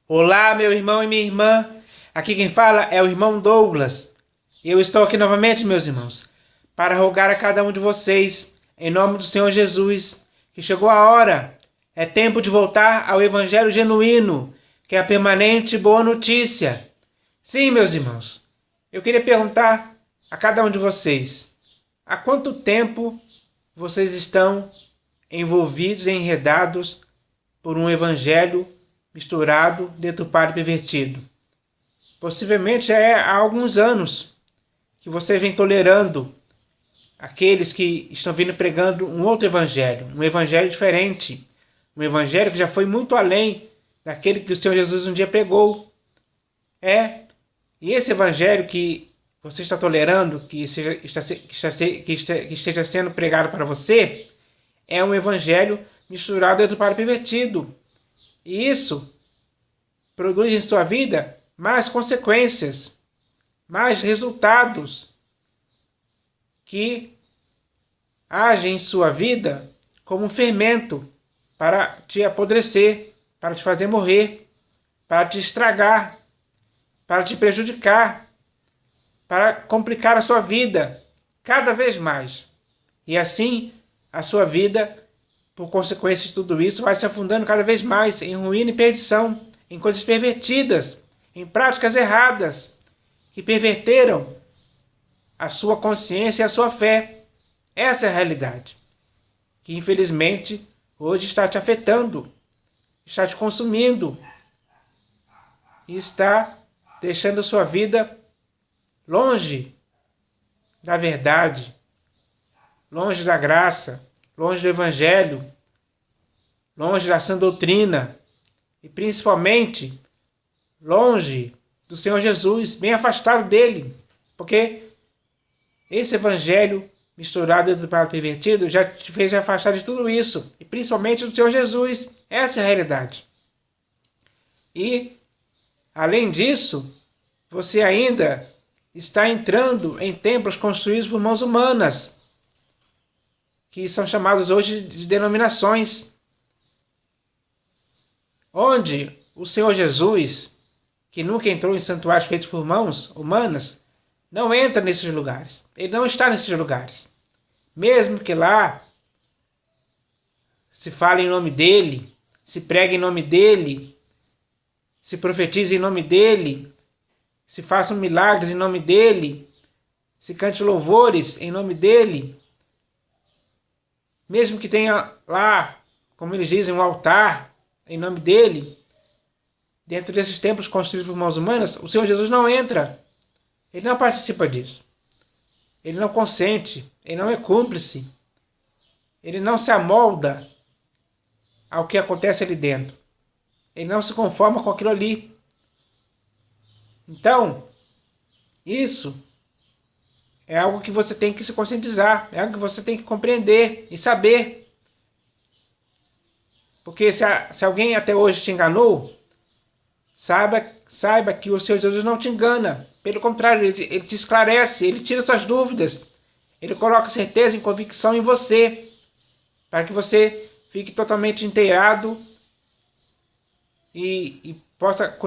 Olá, meu irmão e minha irmã. Aqui quem fala é o irmão Douglas. E eu estou aqui novamente, meus irmãos, para rogar a cada um de vocês, em nome do Senhor Jesus, que chegou a hora. É tempo de voltar ao Evangelho genuíno, que é a permanente boa notícia. Sim, meus irmãos, eu queria perguntar a cada um de vocês: há quanto tempo vocês estão envolvidos e enredados por um evangelho misturado, deturpado e pervertido? Possivelmente já é há alguns anos que vocês vêm tolerando aqueles que estão vindo pregando um outro evangelho, um evangelho diferente, um evangelho que já foi muito além daquele que o Senhor Jesus um dia pregou. E esse evangelho que você está tolerando, que esteja sendo pregado para você, é um evangelho misturado, deturpado e pervertido. E isso produz em sua vida mais consequências, mais resultados que agem em sua vida como um fermento para te apodrecer, para te fazer morrer, para te estragar, para te prejudicar, para complicar a sua vida cada vez mais. E assim a sua vida, por consequência de tudo isso, vai se afundando cada vez mais em ruína e perdição, em coisas pervertidas, em práticas erradas, que perverteram a sua consciência e a sua fé. Essa é a realidade, que infelizmente hoje está te afetando, está te consumindo e está deixando a sua vida longe da verdade, longe da graça, longe do evangelho, longe da sã doutrina e principalmente longe do Senhor Jesus, bem afastado dele, porque esse evangelho misturado e pervertido já te fez afastar de tudo isso, e principalmente do Senhor Jesus. Essa é a realidade. E, além disso, você ainda está entrando em templos construídos por mãos humanas, que são chamados hoje de denominações, onde o Senhor Jesus, que nunca entrou em santuários feitos por mãos humanas, não entra nesses lugares. Ele não está nesses lugares. Mesmo que lá se fale em nome dele, se pregue em nome dele, se profetize em nome dele, se façam milagres em nome dele, se cante louvores em nome dele, mesmo que tenha lá, como eles dizem, um altar em nome dele, dentro desses templos construídos por mãos humanas, o Senhor Jesus não entra. Ele não participa disso. Ele não consente. Ele não é cúmplice. Ele não se amolda ao que acontece ali dentro. Ele não se conforma com aquilo ali. Então, isso é algo que você tem que se conscientizar. É algo que você tem que compreender e saber. Porque se alguém até hoje te enganou, saiba que o Senhor Jesus não te engana. Pelo contrário, ele te esclarece, ele tira suas dúvidas. Ele coloca certeza e convicção em você, para que você fique totalmente inteirado e possa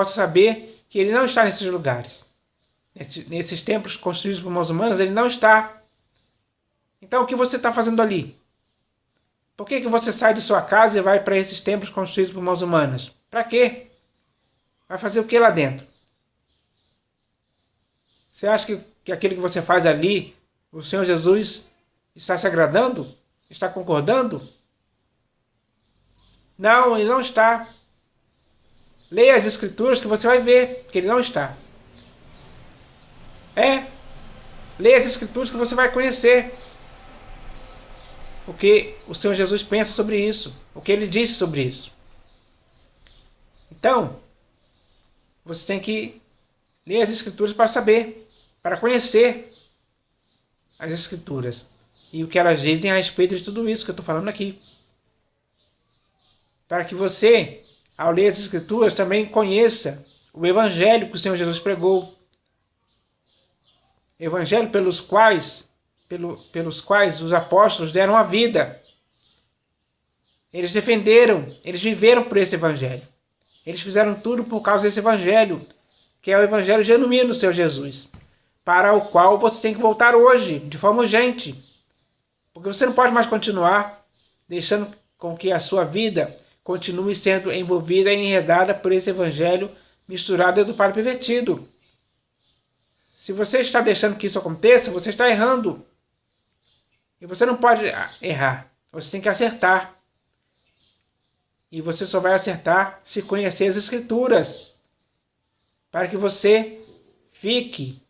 saber que ele não está nesses lugares. Nesses templos construídos por mãos humanas, ele não está. Então, o que você está fazendo ali? Por que você sai de sua casa e vai para esses templos construídos por mãos humanas? Para quê? Vai fazer o que lá dentro? Você acha que aquilo que você faz ali, o Senhor Jesus está se agradando? Está concordando? Não, ele não está. Leia as Escrituras que você vai ver que ele não está. Leia as Escrituras que você vai conhecer o que o Senhor Jesus pensa sobre isso, o que ele disse sobre isso. Então, você tem que ler as Escrituras para saber, para conhecer as Escrituras e o que elas dizem a respeito de tudo isso que eu estou falando aqui. Para que você, ao ler as Escrituras, também conheça o Evangelho que o Senhor Jesus pregou. Evangelho pelos quais os apóstolos deram a vida. Eles defenderam, eles viveram por esse Evangelho. Eles fizeram tudo por causa desse evangelho, que é o evangelho genuíno do Senhor Jesus, para o qual você tem que voltar hoje, de forma urgente. Porque você não pode mais continuar deixando com que a sua vida continue sendo envolvida e enredada por esse evangelho misturado do padre pervertido. Se você está deixando que isso aconteça, você está errando. E você não pode errar. Você tem que acertar. E você só vai acertar se conhecer as Escrituras. Para que você fique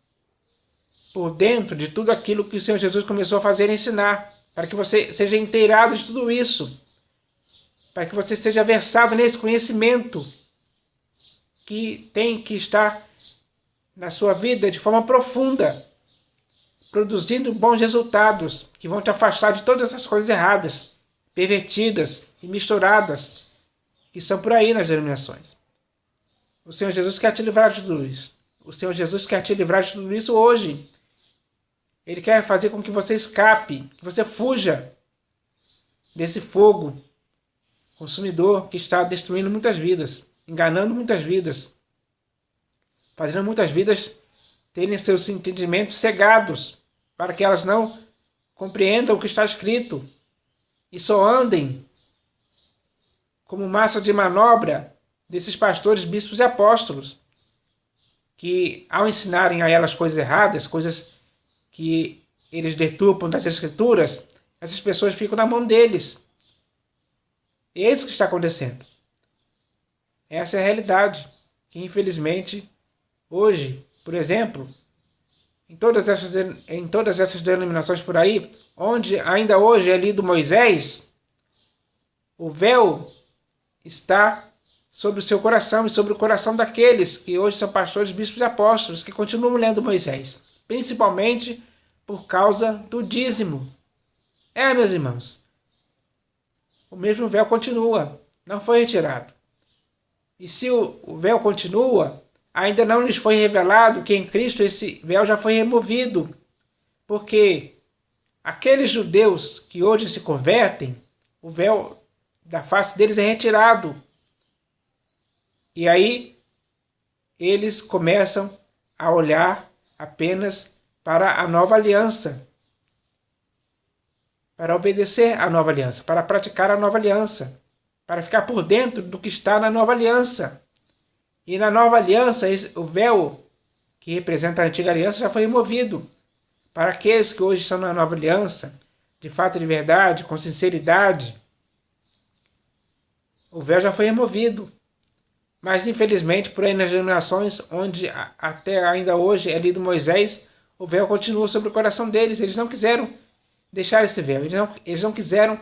por dentro de tudo aquilo que o Senhor Jesus começou a fazer e ensinar. Para que você seja inteirado de tudo isso. Para que você seja versado nesse conhecimento que tem que estar na sua vida de forma profunda, produzindo bons resultados que vão te afastar de todas essas coisas erradas, pervertidas e misturadas que são por aí nas denominações. O Senhor Jesus quer te livrar de tudo isso. O Senhor Jesus quer te livrar de tudo isso hoje. Ele quer fazer com que você escape, que você fuja desse fogo consumidor que está destruindo muitas vidas, enganando muitas vidas, fazendo muitas vidas terem seus entendimentos cegados, para que elas não compreendam o que está escrito e só andem como massa de manobra desses pastores, bispos e apóstolos, que ao ensinarem a elas coisas erradas, coisas que eles deturpam das Escrituras, essas pessoas ficam na mão deles. E é isso que está acontecendo. Essa é a realidade, que infelizmente hoje, por exemplo, em todas essas denominações por aí, onde ainda hoje é lido Moisés, o véu está sobre o seu coração e sobre o coração daqueles que hoje são pastores, bispos e apóstolos, que continuam lendo Moisés, principalmente por causa do dízimo. Meus irmãos, o mesmo véu continua, não foi retirado. E se o véu continua, ainda não lhes foi revelado que em Cristo esse véu já foi removido, porque aqueles judeus que hoje se convertem, o véu da face deles é retirado. E aí eles começam a olhar apenas para a nova aliança, para obedecer à nova aliança, para praticar a nova aliança, para ficar por dentro do que está na nova aliança. E na nova aliança, o véu que representa a antiga aliança já foi removido. Para aqueles que hoje estão na nova aliança, de fato e de verdade, com sinceridade, o véu já foi removido. Mas infelizmente, por aí nas denominações, onde até ainda hoje é lido Moisés, o véu continua sobre o coração deles. Eles não quiseram deixar esse véu. Eles não quiseram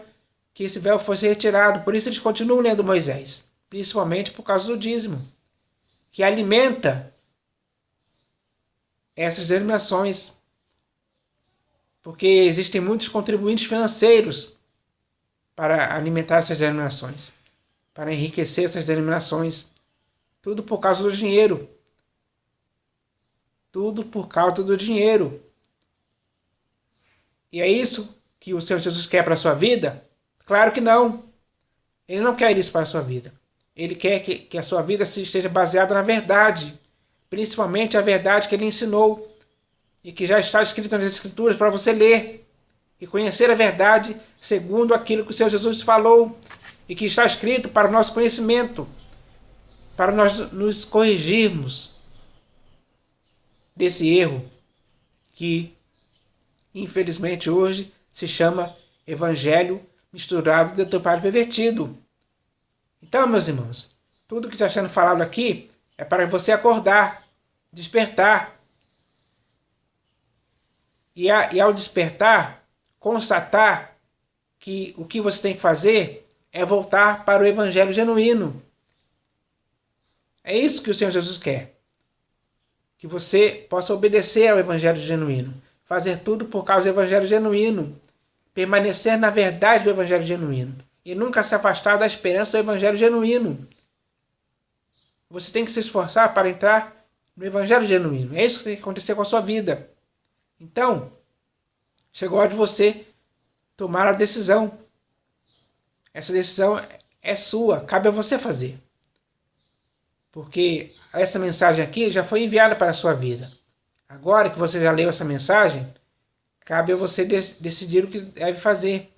que esse véu fosse retirado. Por isso eles continuam lendo Moisés. Principalmente por causa do dízimo, que alimenta essas denominações. Porque existem muitos contribuintes financeiros para alimentar essas denominações, para enriquecer essas denominações. Tudo por causa do dinheiro. Tudo por causa do dinheiro. E é isso que o Senhor Jesus quer para a sua vida? Claro que não. Ele não quer isso para a sua vida. Ele quer que a sua vida esteja baseada na verdade. Principalmente a verdade que ele ensinou. E que já está escrito nas Escrituras para você ler. E conhecer a verdade segundo aquilo que o Senhor Jesus falou. E que está escrito para o nosso conhecimento. Para nós nos corrigirmos desse erro que, infelizmente, hoje se chama evangelho misturado de deturpado pervertido. Então, meus irmãos, tudo que está sendo falado aqui é para você acordar, despertar. E ao despertar, constatar que o que você tem que fazer é voltar para o evangelho genuíno. É isso que o Senhor Jesus quer. Que você possa obedecer ao evangelho genuíno. Fazer tudo por causa do evangelho genuíno. Permanecer na verdade do evangelho genuíno. E nunca se afastar da esperança do evangelho genuíno. Você tem que se esforçar para entrar no evangelho genuíno. É isso que tem que acontecer com a sua vida. Então, chegou a hora de você tomar a decisão. Essa decisão é sua. Cabe a você fazer. porque essa mensagem aqui já foi enviada para a sua vida. Agora que você já leu essa mensagem, cabe a você decidir o que deve fazer.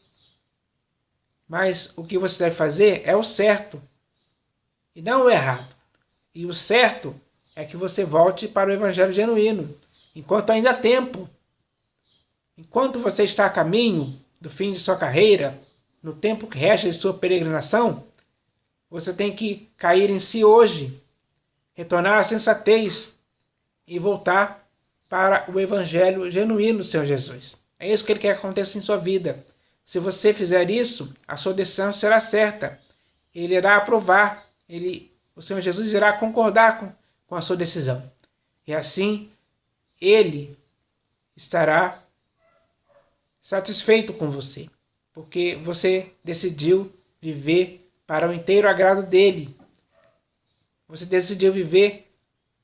Mas o que você deve fazer é o certo e não o errado. E o certo é que você volte para o Evangelho genuíno, enquanto ainda há tempo. Enquanto você está a caminho do fim de sua carreira, no tempo que resta de sua peregrinação, você tem que cair em si hoje, retornar à sensatez e voltar para o Evangelho genuíno do Senhor Jesus. É isso que Ele quer que aconteça em sua vida. Se você fizer isso, a sua decisão será certa. Ele irá aprovar, o Senhor Jesus irá concordar com a sua decisão. E assim, Ele estará satisfeito com você, porque você decidiu viver para o inteiro agrado dele. Você decidiu viver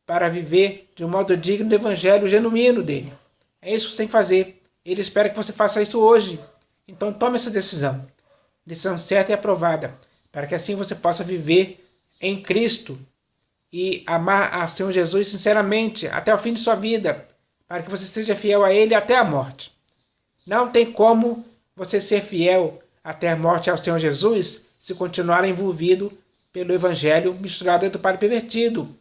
para viver de um modo digno do Evangelho genuíno dele. É isso que você tem que fazer. Ele espera que você faça isso hoje. Então tome essa decisão. Decisão certa e aprovada, para que assim você possa viver em Cristo e amar ao Senhor Jesus sinceramente até o fim de sua vida, para que você seja fiel a Ele até a morte. Não tem como você ser fiel até a morte ao Senhor Jesus se continuar envolvido pelo Evangelho misturado do padre pervertido.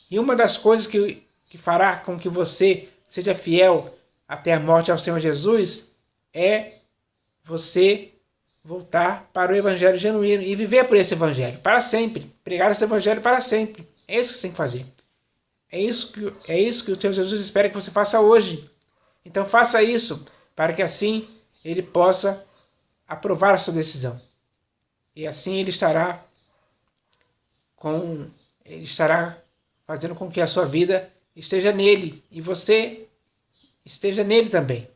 E uma das coisas que fará com que você seja fiel até a morte ao Senhor Jesus é você voltar para o Evangelho genuíno e viver por esse Evangelho para sempre. Pregar esse Evangelho para sempre. É isso que você tem que fazer. É isso que o Senhor Jesus espera que você faça hoje. Então faça isso, para que assim Ele possa aprovar a sua decisão. E assim Ele estará fazendo com que a sua vida esteja nele e você esteja nele também.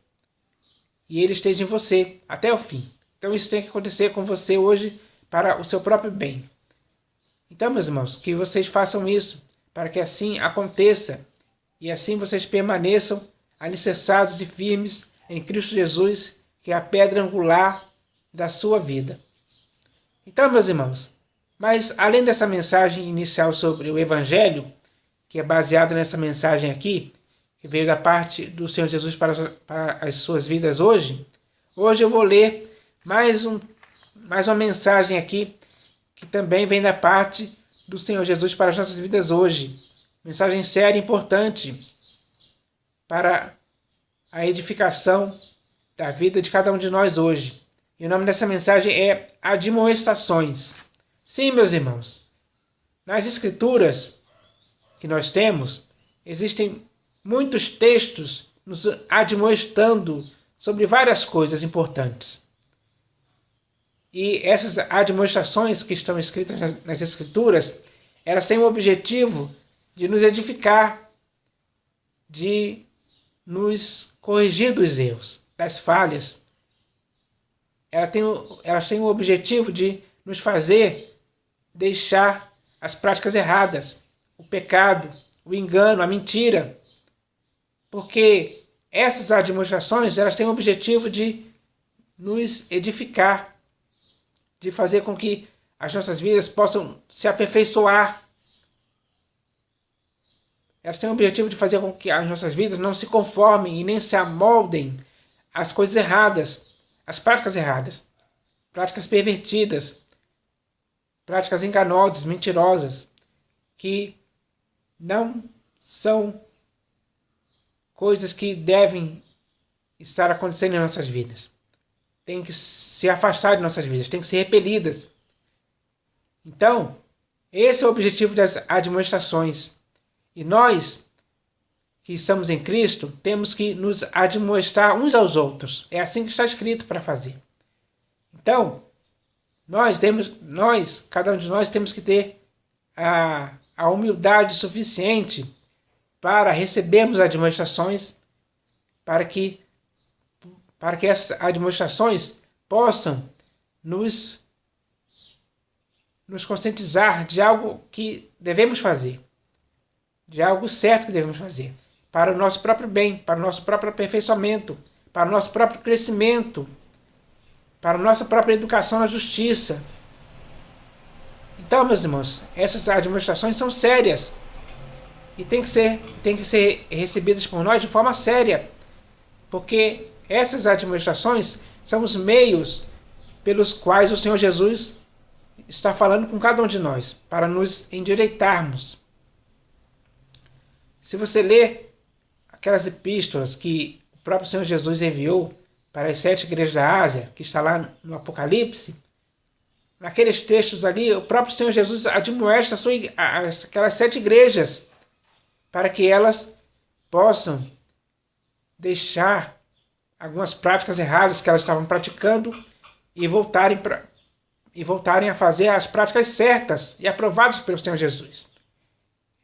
E Ele esteja em você até o fim. Então isso tem que acontecer com você hoje para o seu próprio bem. Então, meus irmãos, que vocês façam isso, para que assim aconteça e assim vocês permaneçam alicerçados e firmes em Cristo Jesus, que é a pedra angular da sua vida. Então, meus irmãos, mas além dessa mensagem inicial sobre o Evangelho, que é baseada nessa mensagem aqui, que veio da parte do Senhor Jesus para as suas vidas hoje eu vou ler mais uma mensagem aqui, que também vem da parte do Senhor Jesus para as nossas vidas hoje. Mensagem séria e importante para a edificação da vida de cada um de nós hoje. E o nome dessa mensagem é Admoestações. Sim, meus irmãos, nas Escrituras que nós temos, existem muitos textos nos admoestando sobre várias coisas importantes. E essas admoestações que estão escritas nas Escrituras, elas têm o objetivo de nos edificar, de nos corrigir dos erros, das falhas. Elas têm o objetivo de nos fazer deixar as práticas erradas, o pecado, o engano, a mentira. Porque essas admoestações, elas têm o objetivo de nos edificar, de fazer com que as nossas vidas possam se aperfeiçoar. Elas têm o objetivo de fazer com que as nossas vidas não se conformem e nem se amoldem às coisas erradas, às práticas erradas, práticas pervertidas, práticas enganosas, mentirosas, que não são coisas que devem estar acontecendo em nossas vidas. Tem que se afastar de nossas vidas, tem que ser repelidas. Então, esse é o objetivo das admoestações. E nós, que estamos em Cristo, temos que nos admoestar uns aos outros. É assim que está escrito para fazer. Então, cada um de nós temos que ter a humildade suficiente para recebermos admoestações, para que essas admoestações possam nos conscientizar de algo que devemos fazer, de algo certo que devemos fazer, para o nosso próprio bem, para o nosso próprio aperfeiçoamento, para o nosso próprio crescimento, para a nossa própria educação na justiça. Então, meus irmãos, essas administrações são sérias e tem que ser recebidas por nós de forma séria, porque essas administrações são os meios pelos quais o Senhor Jesus está falando com cada um de nós, para nos endireitarmos. Se você ler aquelas epístolas que o próprio Senhor Jesus enviou para as 7 igrejas da Ásia, que está lá no Apocalipse, naqueles textos ali, o próprio Senhor Jesus admoesta aquelas 7 igrejas para que elas possam deixar algumas práticas erradas que elas estavam praticando e voltarem a fazer as práticas certas e aprovadas pelo Senhor Jesus.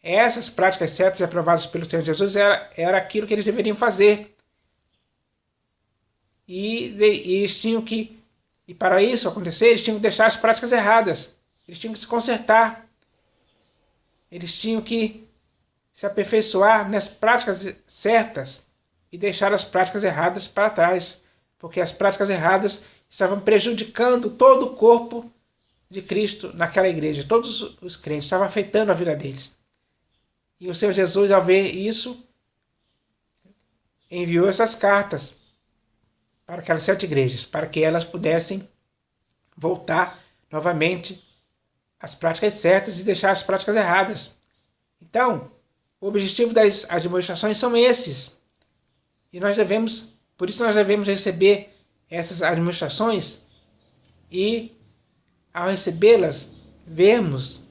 Essas práticas certas e aprovadas pelo Senhor Jesus era aquilo que eles deveriam fazer. E eles tinham que, e para isso acontecer, eles tinham que deixar as práticas erradas. Eles tinham que se consertar. Eles tinham que se aperfeiçoar nas práticas certas e deixar as práticas erradas para trás, porque as práticas erradas estavam prejudicando todo o corpo de Cristo naquela igreja. Todos os crentes estavam afetando a vida deles. E o Senhor Jesus, ao ver isso, enviou essas cartas para aquelas 7 igrejas, para que elas pudessem voltar novamente às práticas certas e deixar as práticas erradas. Então, o objetivo das admoestações são esses. E por isso nós devemos receber essas admoestações e, ao recebê-las, vermos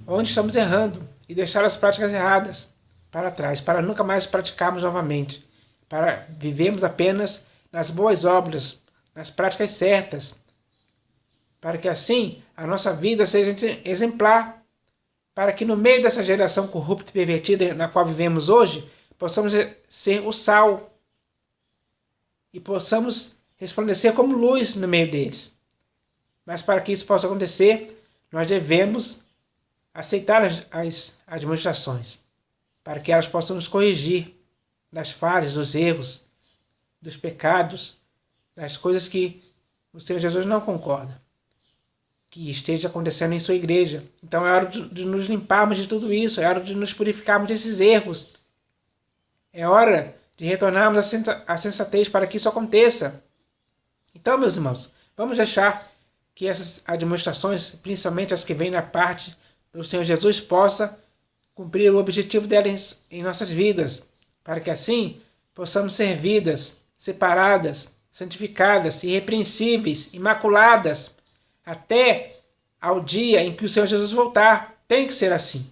onde estamos errando e deixar as práticas erradas para trás, para nunca mais praticarmos novamente, para vivermos apenas nas boas obras, nas práticas certas, para que assim a nossa vida seja exemplar, para que no meio dessa geração corrupta e pervertida na qual vivemos hoje, possamos ser o sal e possamos resplandecer como luz no meio deles. Mas para que isso possa acontecer, nós devemos aceitar as admoestações, para que elas possam nos corrigir das falhas, dos erros, dos pecados, das coisas que o Senhor Jesus não concorda que esteja acontecendo em sua igreja. Então é hora de nos limparmos de tudo isso, é hora de nos purificarmos desses erros. É hora de retornarmos à sensatez para que isso aconteça. Então, meus irmãos, vamos deixar que essas admoestações, principalmente as que vêm da parte do Senhor Jesus, possa cumprir o objetivo delas em nossas vidas, para que assim possamos ser vidas separadas, santificadas, irrepreensíveis, imaculadas, até ao dia em que o Senhor Jesus voltar. Tem que ser assim.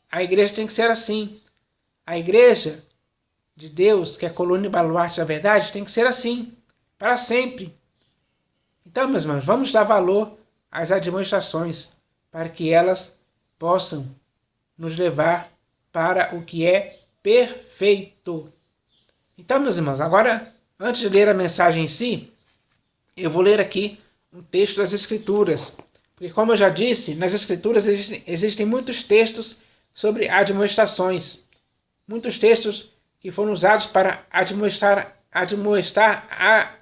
A igreja tem que ser assim. A igreja de Deus, que é a coluna e baluarte da verdade, tem que ser assim, para sempre. Então, meus irmãos, vamos dar valor às admoestações, para que elas possam nos levar para o que é perfeito. Então, meus irmãos, agora, antes de ler a mensagem em si, eu vou ler aqui um texto das Escrituras. Porque, como eu já disse, nas Escrituras existem muitos textos sobre admoestações. Muitos textos que foram usados para admoestar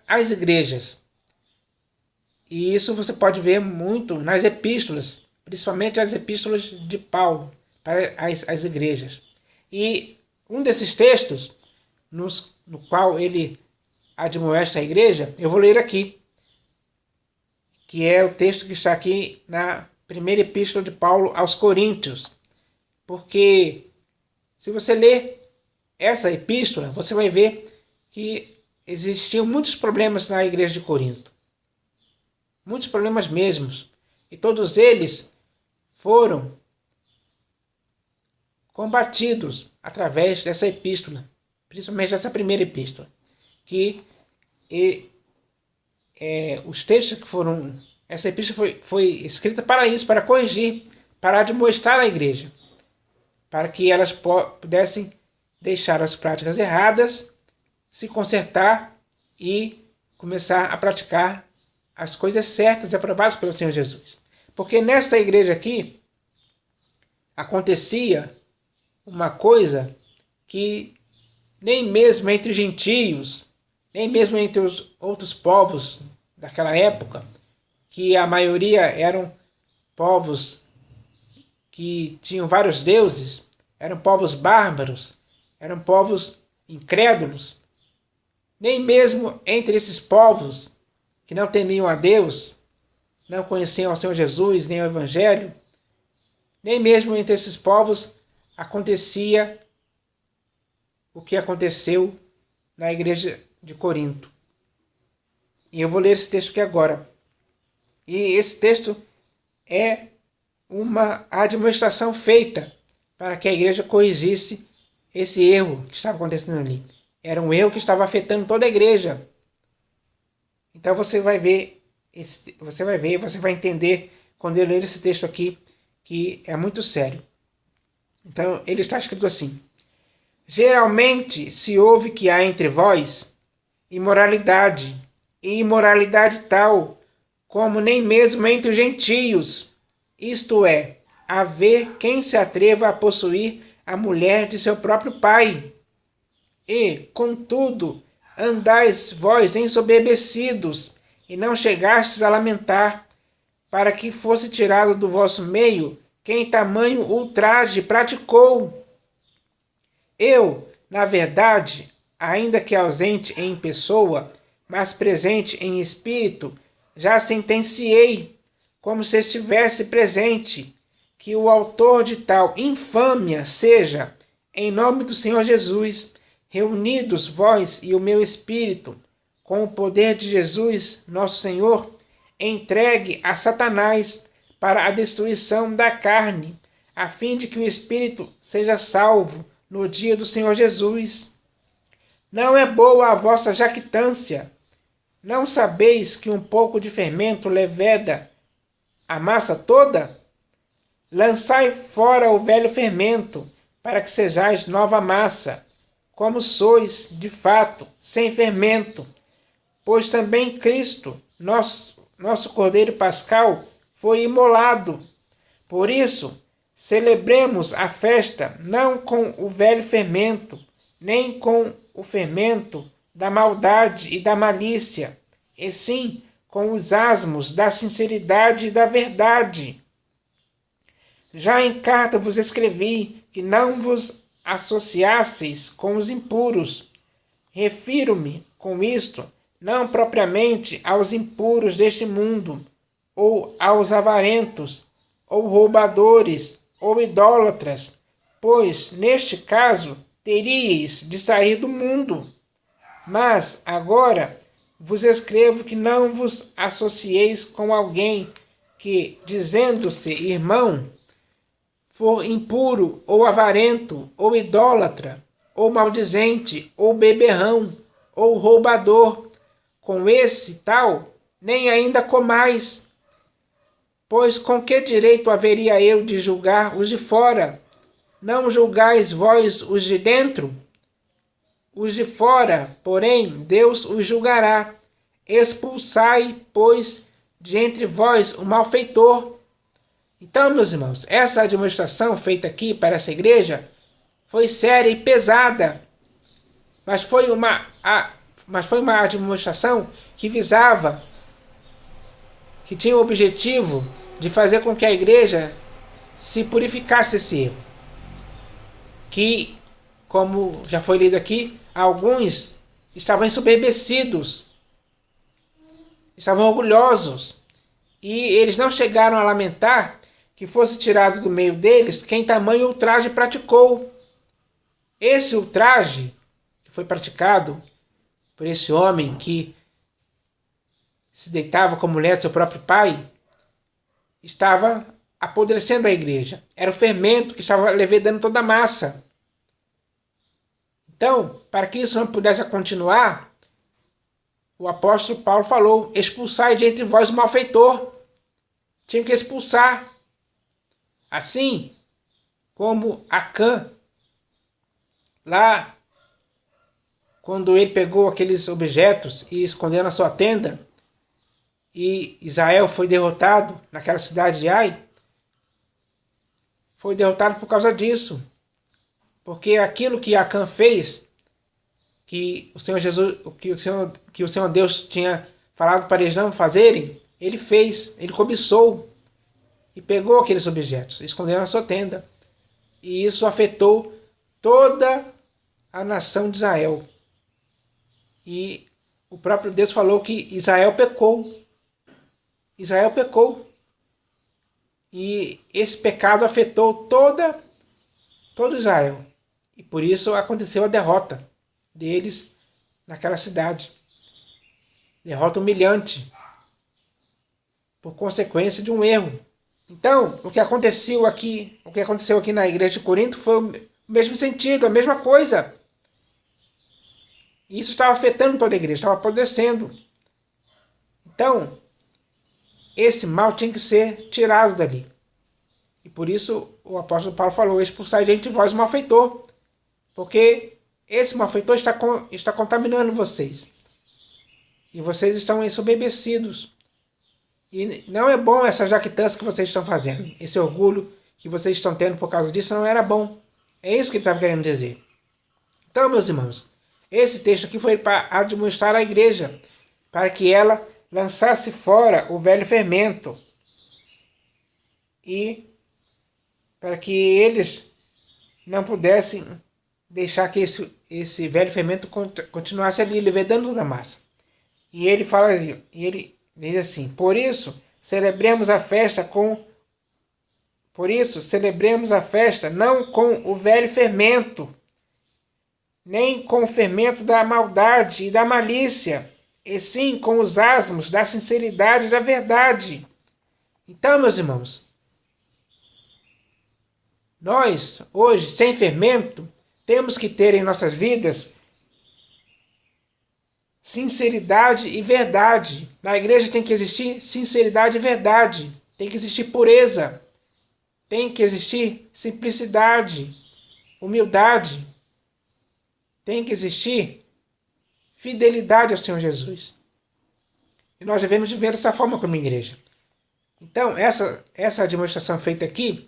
as igrejas. E isso você pode ver muito nas epístolas, principalmente as epístolas de Paulo para as igrejas. E um desses textos, no qual ele admoesta a igreja, eu vou ler aqui, que é o texto que está aqui na primeira epístola de Paulo aos Coríntios. Porque se você ler essa epístola, você vai ver que existiam muitos problemas na igreja de Corinto. Muitos problemas mesmos. E todos eles foram combatidos através dessa epístola, principalmente dessa primeira epístola, que os textos que foram... Essa epístola foi escrita para isso, para corrigir, para admoestar a igreja, para que elas pudessem deixar as práticas erradas, se consertar e começar a praticar as coisas certas e aprovadas pelo Senhor Jesus. Porque nessa igreja aqui acontecia uma coisa que nem mesmo entre os gentios, nem mesmo entre os outros povos daquela época, que a maioria eram povos que tinham vários deuses, eram povos bárbaros, eram povos incrédulos. Nem mesmo entre esses povos que não temiam a Deus, não conheciam o Senhor Jesus, nem o Evangelho, nem mesmo entre esses povos acontecia o que aconteceu na igreja de Corinto. E eu vou ler esse texto aqui agora. E esse texto é uma admoestação feita para que a igreja corrigisse esse erro que estava acontecendo ali. Era um erro que estava afetando toda a igreja. Então você vai entender quando eu ler esse texto aqui, que é muito sério. Então ele está escrito assim: geralmente se ouve que há entre vós imoralidade, e imoralidade tal como nem mesmo entre os gentios, isto é, haver quem se atreva a possuir a mulher de seu próprio pai. E, contudo, andais vós ensoberbecidos, e não chegastes a lamentar, para que fosse tirado do vosso meio quem tamanho ultraje praticou. Eu, na verdade, ainda que ausente em pessoa, mas presente em espírito, já sentenciei, como se estivesse presente, que o autor de tal infâmia seja, em nome do Senhor Jesus, reunidos vós e o meu espírito, com o poder de Jesus, nosso Senhor, entregue a Satanás para a destruição da carne, a fim de que o espírito seja salvo no dia do Senhor Jesus. Não é boa a vossa jactância. Não sabeis que um pouco de fermento leveda a massa toda? Lançai fora o velho fermento, para que sejais nova massa, como sois, de fato, sem fermento. Pois também Cristo, nosso Cordeiro Pascal, foi imolado. Por isso, celebremos a festa não com o velho fermento, nem com o fermento da maldade e da malícia, e sim com os asmos da sinceridade e da verdade. Já em carta vos escrevi que não vos associasseis com os impuros. Refiro-me, com isto, não propriamente aos impuros deste mundo, ou aos avarentos, ou roubadores, ou idólatras, pois, neste caso, teríeis de sair do mundo. Mas, agora, vos escrevo que não vos associeis com alguém que, dizendo-se irmão, for impuro, ou avarento, ou idólatra, ou maldizente, ou beberrão, ou roubador. Com esse tal, nem ainda comais. Pois com que direito haveria eu de julgar os de fora? Não julgais vós os de dentro? Os de fora, porém, Deus os julgará. Expulsai, pois, de entre vós o malfeitor. Então, meus irmãos, essa demonstração feita aqui para essa igreja foi séria e pesada, mas foi uma demonstração que visava, que tinha o objetivo de fazer com que a igreja se purificasse desse erro. Que, como já foi lido aqui, alguns estavam ensoberbecidos, estavam orgulhosos, e eles não chegaram a lamentar que fosse tirado do meio deles quem tamanho ultraje praticou. Esse ultraje que foi praticado por esse homem que se deitava com a mulher do seu próprio pai, estava apodrecendo a igreja. Era o fermento que estava levedando toda a massa. Então, para que isso não pudesse continuar, o apóstolo Paulo falou: expulsai de entre vós o malfeitor. Tinha que expulsar. Assim como Acã, lá, quando ele pegou aqueles objetos e escondeu na sua tenda, e Israel foi derrotado naquela cidade de Ai, foi derrotado por causa disso. Porque aquilo que Acã fez, que o Senhor Jesus, que o Senhor Deus tinha falado para eles não fazerem, ele fez, ele cobiçou. e pegou aqueles objetos, escondeu na sua tenda. E isso afetou toda a nação de Israel. E o próprio Deus falou que Israel pecou. Israel pecou. E esse pecado afetou todo Israel. E por isso aconteceu a derrota deles naquela cidade. Derrota humilhante. Por consequência de um erro. Então, o que aconteceu aqui na igreja de Corinto foi o mesmo sentido, a mesma coisa. E isso estava afetando toda a igreja, estava apodrecendo. Então, esse mal tinha que ser tirado dali. E por isso o apóstolo Paulo falou: expulsai de entre vós o malfeitor. Porque esse malfeitor está contaminando vocês. E vocês estão ensoberbecidos. E não é bom essa jactância que vocês estão fazendo. Esse orgulho que vocês estão tendo por causa disso não era bom. É isso que ele estava querendo dizer. Então, meus irmãos, esse texto aqui foi para admoestar a igreja, para que ela lançasse fora o velho fermento. E para que eles não pudessem deixar que esse velho fermento continuasse ali, levedando da massa. E ele fala assim, diz assim: por isso celebremos a festa não com o velho fermento, nem com o fermento da maldade e da malícia, e sim com os asmos da sinceridade e da verdade. Então, meus irmãos, nós hoje, sem fermento, temos que ter em nossas vidas sinceridade e verdade. Na igreja tem que existir sinceridade e verdade. Tem que existir pureza. Tem que existir simplicidade, humildade. Tem que existir fidelidade ao Senhor Jesus. E nós devemos viver dessa forma como igreja. Então, essa demonstração feita aqui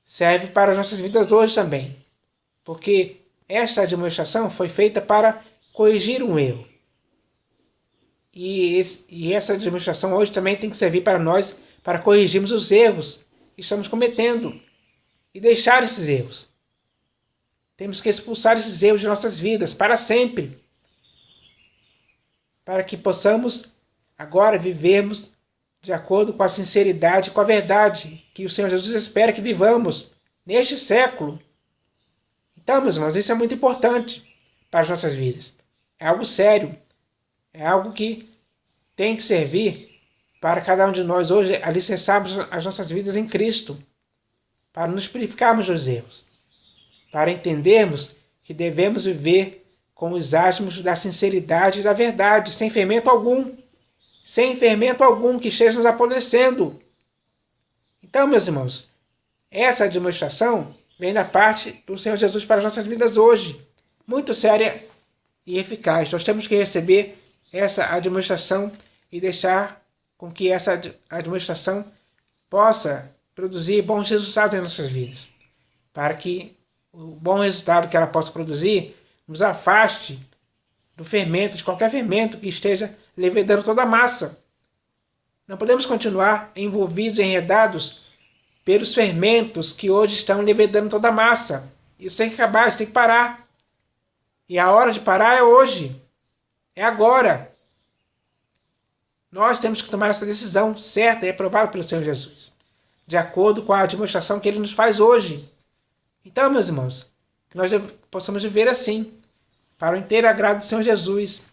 serve para as nossas vidas hoje também. Porque esta demonstração foi feita para corrigir um erro. E essa demonstração hoje também tem que servir para nós, para corrigirmos os erros que estamos cometendo e deixar esses erros. Temos que expulsar esses erros de nossas vidas para sempre, para que possamos agora vivermos de acordo com a sinceridade e com a verdade que o Senhor Jesus espera que vivamos neste século. Então, meus irmãos, isso é muito importante para as nossas vidas. É algo sério. É algo que tem que servir para cada um de nós hoje alicerçarmos as nossas vidas em Cristo, para nos purificarmos dos erros, para entendermos que devemos viver com os asmos da sinceridade e da verdade, sem fermento algum que esteja nos apodrecendo. Então, meus irmãos, essa demonstração vem da parte do Senhor Jesus para as nossas vidas hoje, muito séria e eficaz. Nós temos que receber essa administração e deixar com que essa administração possa produzir bons resultados em nossas vidas, para que o bom resultado que ela possa produzir nos afaste do fermento, de qualquer fermento que esteja levedando toda a massa. Não podemos continuar envolvidos, enredados pelos fermentos que hoje estão levedando toda a massa. Isso tem que acabar, isso tem que parar. E a hora de parar é hoje. É agora. Nós temos que tomar essa decisão certa e aprovada pelo Senhor Jesus, de acordo com a demonstração que Ele nos faz hoje. Então, meus irmãos, que nós possamos viver assim, para o inteiro agrado do Senhor Jesus.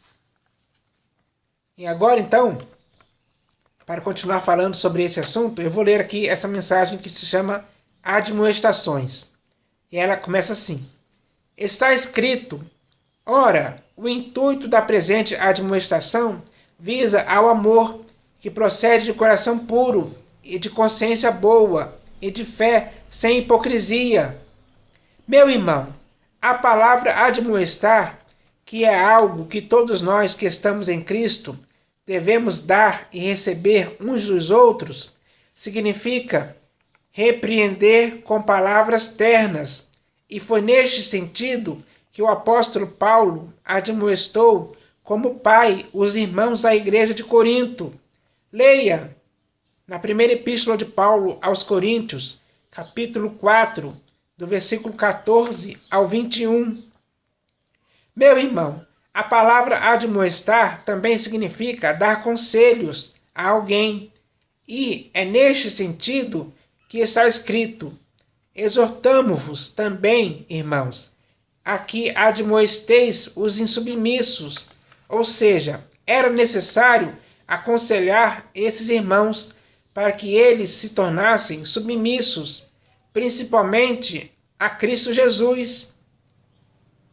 E agora, então, para continuar falando sobre esse assunto, eu vou ler aqui essa mensagem que se chama Admoestações. E ela começa assim: está escrito: ora, o intuito da presente admoestação visa ao amor que procede de coração puro e de consciência boa e de fé sem hipocrisia. Meu irmão, a palavra admoestar, que é algo que todos nós que estamos em Cristo devemos dar e receber uns dos outros, significa repreender com palavras ternas, e foi neste sentido que o apóstolo Paulo admoestou como pai os irmãos da igreja de Corinto. Leia na primeira epístola de Paulo aos Coríntios, capítulo 4, do versículo 14 ao 21. Meu irmão, a palavra admoestar também significa dar conselhos a alguém, e é neste sentido que está escrito: exortamo-vos também, irmãos, a que admoesteis os insubmissos. Ou seja, era necessário aconselhar esses irmãos para que eles se tornassem submissos, principalmente a Cristo Jesus.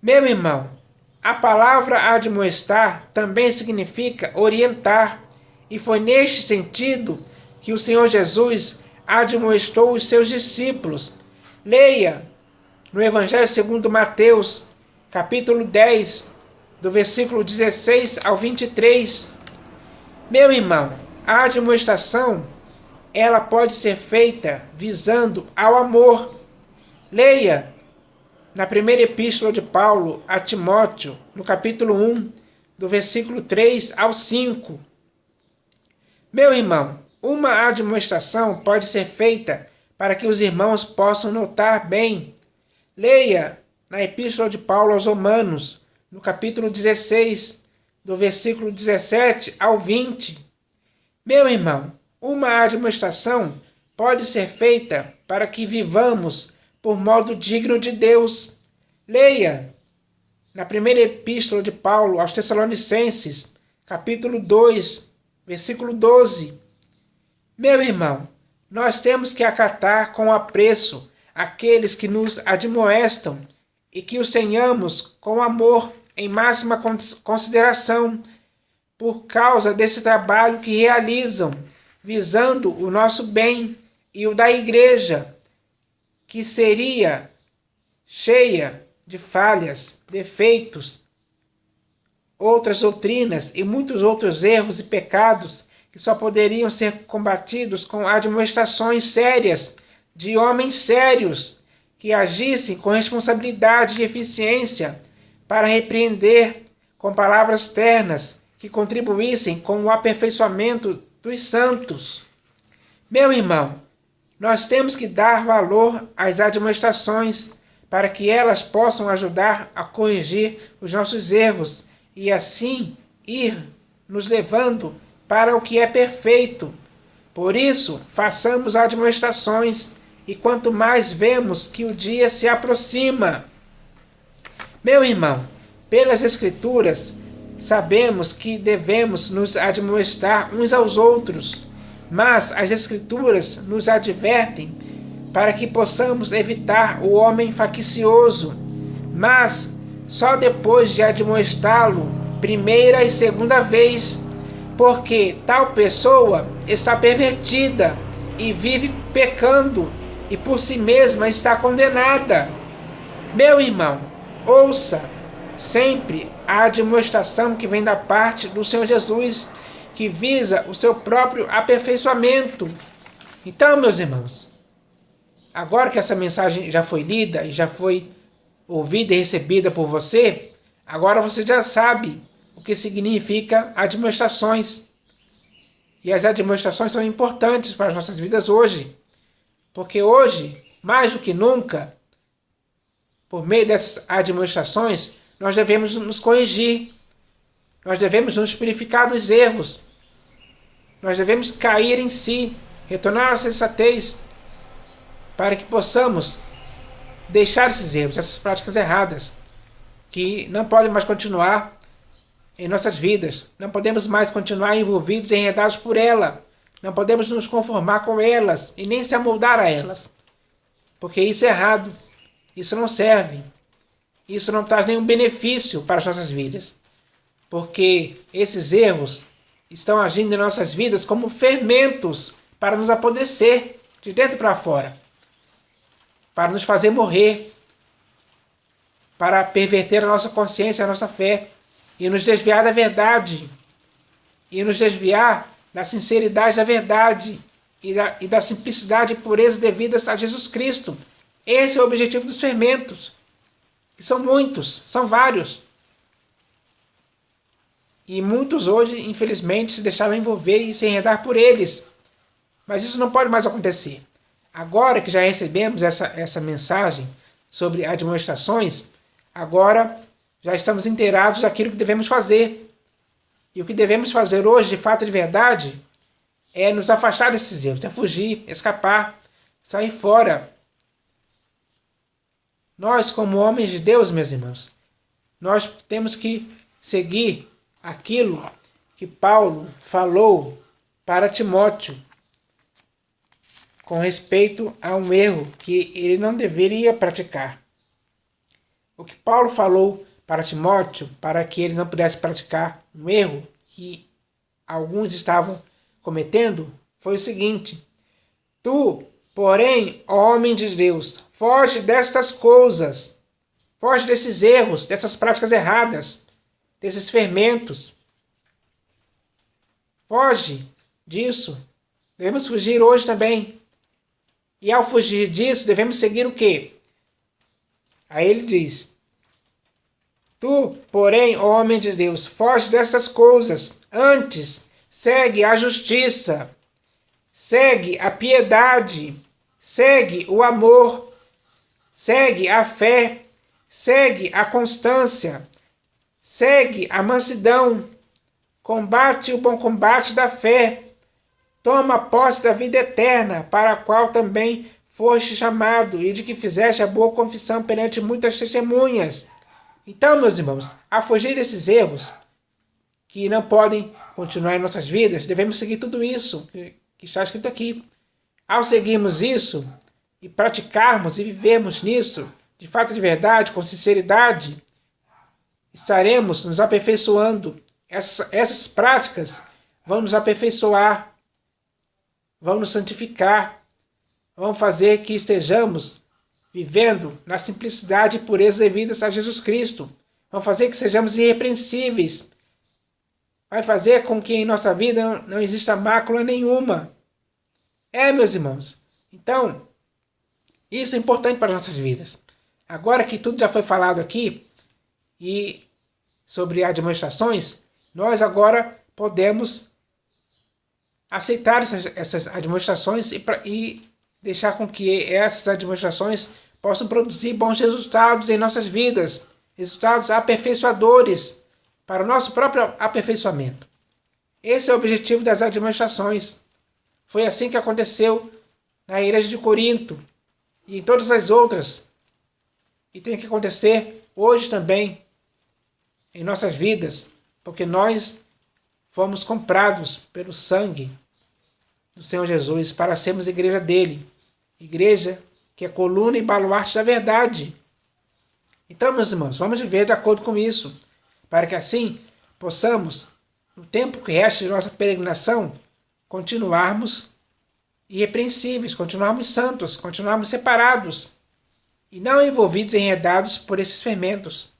Meu irmão, a palavra admoestar também significa orientar, e foi neste sentido que o Senhor Jesus admoestou os seus discípulos. Leia no Evangelho segundo Mateus, capítulo 10, do versículo 16 ao 23. Meu irmão, a admoestação, ela pode ser feita visando ao amor. Leia na primeira epístola de Paulo a Timóteo, no capítulo 1, do versículo 3 ao 5. Meu irmão, uma admoestação pode ser feita para que os irmãos possam notar bem. Leia na epístola de Paulo aos Romanos, no capítulo 16, do versículo 17 ao 20. Meu irmão, uma admoestação pode ser feita para que vivamos por modo digno de Deus. Leia na primeira epístola de Paulo aos Tessalonicenses, capítulo 2, versículo 12. Meu irmão, nós temos que acatar com apreço aqueles que nos admoestam e que os tenhamos com amor em máxima consideração por causa desse trabalho que realizam, visando o nosso bem e o da igreja, que seria cheia de falhas, defeitos, outras doutrinas e muitos outros erros e pecados que só poderiam ser combatidos com admoestações sérias de homens sérios que agissem com responsabilidade e eficiência para repreender com palavras ternas que contribuíssem com o aperfeiçoamento dos santos. Meu irmão, nós temos que dar valor às admoestações para que elas possam ajudar a corrigir os nossos erros e assim ir nos levando para o que é perfeito. Por isso, façamos admoestações, e quanto mais vemos que o dia se aproxima. Meu irmão, pelas Escrituras, sabemos que devemos nos admoestar uns aos outros, mas as Escrituras nos advertem para que possamos evitar o homem faccioso, mas só depois de admoestá-lo primeira e segunda vez, porque tal pessoa está pervertida e vive pecando e por si mesma está condenada. Meu irmão, ouça sempre a admoestação que vem da parte do Senhor Jesus, que visa o seu próprio aperfeiçoamento. Então, meus irmãos, agora que essa mensagem já foi lida e já foi ouvida e recebida por você, agora você já sabe o que significa admoestações. E as admoestações são importantes para as nossas vidas hoje, porque hoje, mais do que nunca, por meio dessas admoestações, nós devemos nos corrigir, nós devemos nos purificar dos erros, nós devemos cair em si, retornar à sensatez, para que possamos deixar esses erros, essas práticas erradas, que não podem mais continuar em nossas vidas. Não podemos mais continuar envolvidos e enredados por ela. Não podemos nos conformar com elas e nem se amoldar a elas. Porque isso é errado. Isso não serve. Isso não traz nenhum benefício para as nossas vidas. Porque esses erros estão agindo em nossas vidas como fermentos para nos apodrecer de dentro para fora. Para nos fazer morrer. Para perverter a nossa consciência, a nossa fé. E nos desviar da verdade. E nos desviar da sinceridade da verdade. E da simplicidade e pureza devidas a Jesus Cristo. Esse é o objetivo dos fermentos. Que são muitos, são vários. E muitos hoje, infelizmente, se deixaram envolver e se enredar por eles. Mas isso não pode mais acontecer. Agora que já recebemos essa mensagem sobre admoestações, agora já estamos inteirados daquilo que devemos fazer. E o que devemos fazer hoje, de fato, de verdade, é nos afastar desses erros, é fugir, escapar, sair fora. Nós, como homens de Deus, meus irmãos, nós temos que seguir aquilo que Paulo falou para Timóteo com respeito a um erro que ele não deveria praticar. O que Paulo falou para Timóteo, para que ele não pudesse praticar um erro que alguns estavam cometendo, foi o seguinte: tu, porém, homem de Deus, foge destas coisas, foge desses erros, dessas práticas erradas, desses fermentos. Foge disso. Devemos fugir hoje também. E ao fugir disso, devemos seguir o quê? Aí ele diz: tu, porém, homem de Deus, foge dessas coisas. Antes, segue a justiça, segue a piedade, segue o amor, segue a fé, segue a constância, segue a mansidão, combate o bom combate da fé, toma posse da vida eterna, para a qual também foste chamado, e de que fizeste a boa confissão perante muitas testemunhas. Então, meus irmãos, a fugir desses erros que não podem continuar em nossas vidas, devemos seguir tudo isso que está escrito aqui. Ao seguirmos isso e praticarmos e vivermos nisso, de fato de verdade, com sinceridade, estaremos nos aperfeiçoando. Essas práticas vão nos aperfeiçoar, vão nos santificar, vão fazer que estejamos vivendo na simplicidade e pureza devidas a Jesus Cristo. Vão fazer que sejamos irrepreensíveis. Vai fazer com que em nossa vida não exista mácula nenhuma. Meus irmãos. Então, isso é importante para as nossas vidas. Agora que tudo já foi falado aqui, e sobre admoestações, nós agora podemos aceitar essas admoestações e deixar com que essas admoestações possam produzir bons resultados em nossas vidas, resultados aperfeiçoadores para o nosso próprio aperfeiçoamento. Esse é o objetivo das admoestações. Foi assim que aconteceu na igreja de Corinto e em todas as outras. E tem que acontecer hoje também em nossas vidas, porque nós fomos comprados pelo sangue do Senhor Jesus para sermos igreja dele. Igreja que é coluna e baluarte da verdade. Então, meus irmãos, vamos viver de acordo com isso, para que assim possamos, no tempo que resta de nossa peregrinação, continuarmos irrepreensíveis, continuarmos santos, continuarmos separados e não envolvidos, enredados por esses fermentos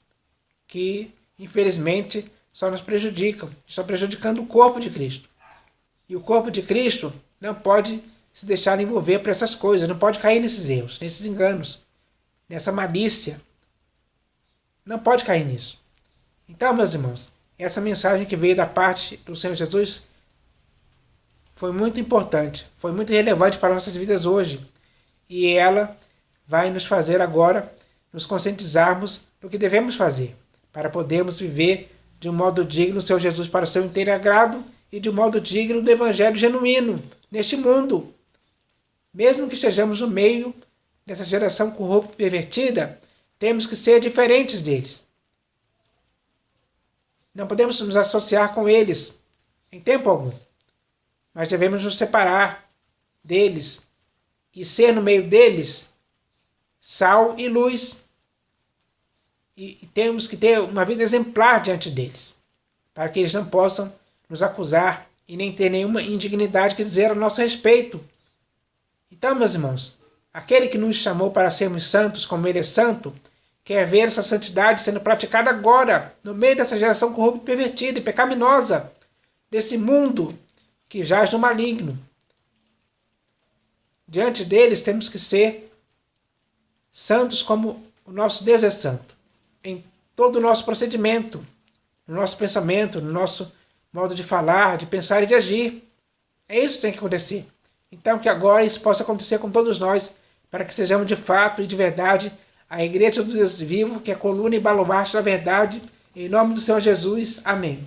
que, infelizmente, só nos prejudicam, estão prejudicando o corpo de Cristo. E o corpo de Cristo não pode se deixar envolver por essas coisas, não pode cair nesses erros, nesses enganos, nessa malícia. Não pode cair nisso. Então, meus irmãos, essa mensagem que veio da parte do Senhor Jesus foi muito importante, foi muito relevante para nossas vidas hoje. E ela vai nos fazer agora nos conscientizarmos do que devemos fazer, para podermos viver de um modo digno o Senhor Jesus para o seu inteiro agrado e de um modo digno do Evangelho genuíno neste mundo. Mesmo que estejamos no meio dessa geração corrupta e pervertida, temos que ser diferentes deles. Não podemos nos associar com eles em tempo algum. Mas devemos nos separar deles e ser no meio deles sal e luz. E temos que ter uma vida exemplar diante deles, para que eles não possam nos acusar e nem ter nenhuma indignidade que dizer a nosso respeito. Então, meus irmãos, aquele que nos chamou para sermos santos como ele é santo, quer ver essa santidade sendo praticada agora, no meio dessa geração corrupta e pervertida e pecaminosa, desse mundo que jaz no maligno. Diante deles temos que ser santos como o nosso Deus é santo, em todo o nosso procedimento, no nosso pensamento, no nosso modo de falar, de pensar e de agir. É isso que tem que acontecer. Então que agora isso possa acontecer com todos nós, para que sejamos de fato e de verdade a Igreja do Deus vivo, que é a coluna e baluarte da verdade. Em nome do Senhor Jesus. Amém.